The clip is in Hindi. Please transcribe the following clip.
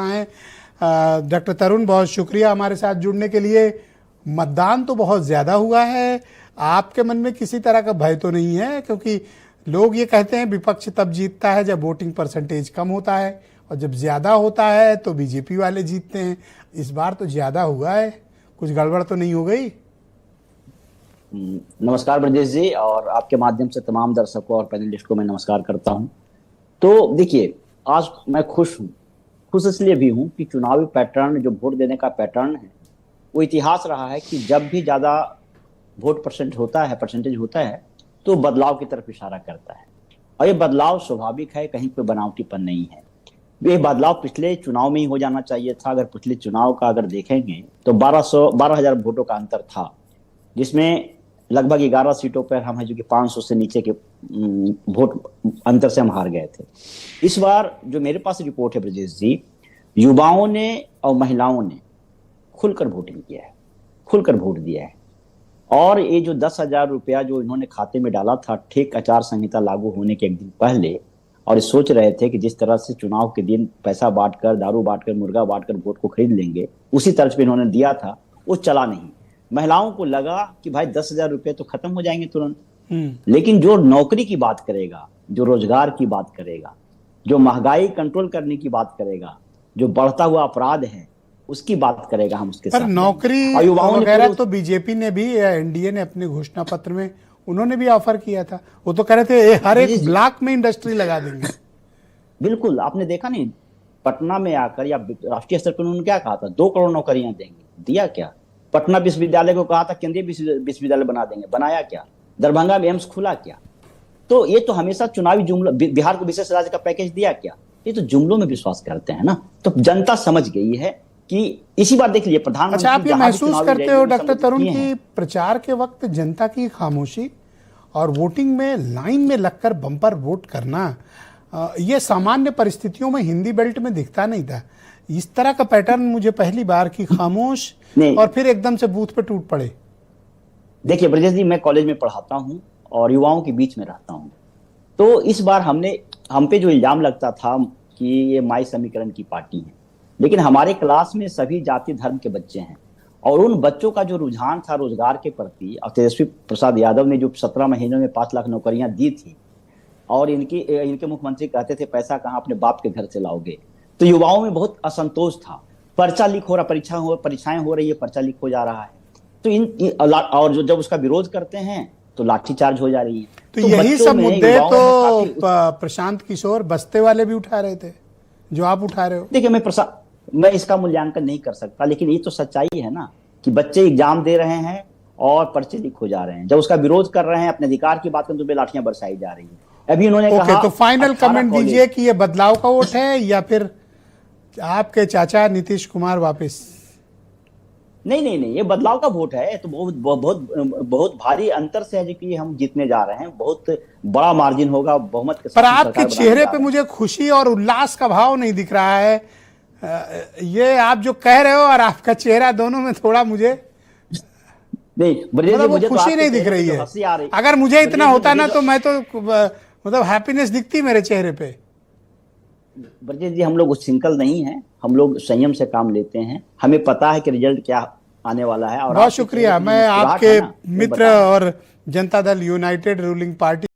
प्रवक्ता हैं। डॉक्टर तरुण, बहुत शुक्रिया हमारे साथ जुड़ने के लिए। मतदान तो बहुत ज़्यादा हुआ है, आपके मन में किसी तरह का भय तो नहीं है? क्योंकि लोग ये कहते हैं विपक्ष तब जीतता है जब वोटिंग परसेंटेज कम होता है, और जब ज़्यादा होता है तो बीजेपी वाले जीतते हैं। इस बार तो ज़्यादा हुआ है, कुछ गड़बड़ तो नहीं हो गई? नमस्कार ब्रजेश जी, और आपके माध्यम से तमाम दर्शकों और पैनलिस्ट को मैं नमस्कार करता हूं। तो देखिए, आज मैं खुश हूं। खुश इसलिए भी हूं कि चुनावी पैटर्न, जो वोट देने का पैटर्न है, वो इतिहास रहा है कि जब भी ज्यादा वोट परसेंटेज होता है तो बदलाव की तरफ इशारा करता है। और ये बदलाव स्वाभाविक है, कहीं कोई बनावटीपन नहीं है। ये बदलाव पिछले चुनाव में ही हो जाना चाहिए था। अगर पिछले चुनाव का अगर देखेंगे तो 12,000 वोटों का अंतर था, जिसमें लगभग 11 सीटों पर हम है जो कि 500 से नीचे के वोट अंतर से हम हार गए थे। इस बार जो मेरे पास रिपोर्ट है ब्रजेश जी, युवाओं ने और महिलाओं ने खुलकर वोटिंग किया है, खुलकर वोट दिया है। और ये जो 10,000 रुपया जो इन्होंने खाते में डाला था ठीक आचार संहिता लागू होने के एक दिन पहले, और ये सोच रहे थे कि जिस तरह से चुनाव के दिन पैसा बांटकर, दारू बांटकर, मुर्गा बांटकर वोट को खरीद लेंगे, उसी तर्ज पे इन्होंने दिया था, वो चला नहीं। महिलाओं को लगा कि भाई 10,000 रुपये तो खत्म हो जाएंगे तुरंत, लेकिन जो नौकरी की बात करेगा, जो रोजगार की बात करेगा, जो महंगाई कंट्रोल करने की बात करेगा, जो बढ़ता हुआ अपराध है उसकी बात करेगा, हम उसके साथ। नौकरी वगैरह तो बीजेपी ने भी, एनडीए ने अपने घोषणा पत्र में उन्होंने भी ऑफर किया था। वो तो कह रहे थे हर एक ब्लॉक में इंडस्ट्री लगा देंगे। बिल्कुल, आपने देखा नहीं, पटना में आकर या राष्ट्रीय स्तर पर उन्होंने क्या कहा था, 2 करोड़ नौकरियां देंगे, दिया क्या? पटना विश्वविद्यालय को कहा था केंद्रीय विश्वविद्यालय बना देंगे, बनाया क्या? दरभंगा में एम्स खुला क्या? तो ये तो हमेशा चुनावी जुमला, बिहार को विशेष राज्य का पैकेज दिया क्या? ये तो जुमलों में विश्वास करते हैं ना। तो जनता समझ गई है कि इसी बार देख लीजिए प्रधानमंत्री। अच्छा, आप ये महसूस करते हो डॉक्टर तरुण की प्रचार के वक्त जनता की खामोशी और वोटिंग में लाइन में लगकर बम्पर वोट करना, ये सामान्य परिस्थितियों में हिंदी बेल्ट में दिखता नहीं था। इस तरह का पैटर्न मुझे पहली बार की, खामोश और फिर एकदम से बूथ पे टूट पड़े। देखिए ब्रजेश जी, मैं कॉलेज में पढ़ाता हूं और युवाओं के बीच में रहता हूं। तो इस बार हम पे जो इल्जाम लगता था कि ये माई समीकरण की पार्टी है, लेकिन हमारे क्लास में सभी जाति धर्म के बच्चे हैं, और उन बच्चों का जो रुझान था रोजगार के प्रति, और तेजस्वी प्रसाद यादव ने जो 17 महीनों में 5 लाख नौकरियां दी थी, और इनके मुख्यमंत्री कहते थे पैसा कहाँ अपने बाप के घर से लाओगे, तो युवाओं में बहुत असंतोष था। पर्चा लीक हो रहा, परीक्षाएं हो रही है, पर्चा लीक हो जा रहा है। तो और जब उसका विरोध करते हैं तो लाठीचार्ज हो जा रही है। तो यही सब मुद्दे तो प्रशांत किशोर बस्ते वाले भी उठा रहे थे, जो आप उठा रहे हो। देखिए, मैं इसका मूल्यांकन नहीं कर सकता, लेकिन ये तो सच्चाई है ना कि बच्चे एग्जाम दे रहे हैं और पर्चे लीक हो जा रहे हैं। जब उसका विरोध कर रहे हैं, अपने अधिकार की बात करते, तो लाठियां बरसाई जा रही है। अभी उन्होंने कहा, तो फाइनल कमेंट दीजिए कि ये बदलाव का वोट है या फिर आपके चाचा नीतीश कुमार वापस? नहीं, ये बदलाव का वोट है। तो बहुत भारी अंतर से है कि हम जीतने जा रहे हैं, बहुत बड़ा मार्जिन होगा बहुमत के साथ। पर आपके चेहरे पे मुझे खुशी और उल्लास का भाव नहीं दिख रहा है। ये आप जो कह रहे हो और आपका चेहरा, दोनों में थोड़ा मुझे नहीं, मतलब वो खुशी नहीं दिख रही है। अगर मुझे इतना होता ना तो मैं तो मतलब हैप्पीनेस दिखती मेरे चेहरे पे। ब्रजेश जी, हम लोग सिंकल नहीं है, हम लोग संयम से काम लेते हैं। हमें पता है कि रिजल्ट क्या आने वाला है। और बहुत शुक्रिया। मैं आपके मित्र और Janata Dal United ruling party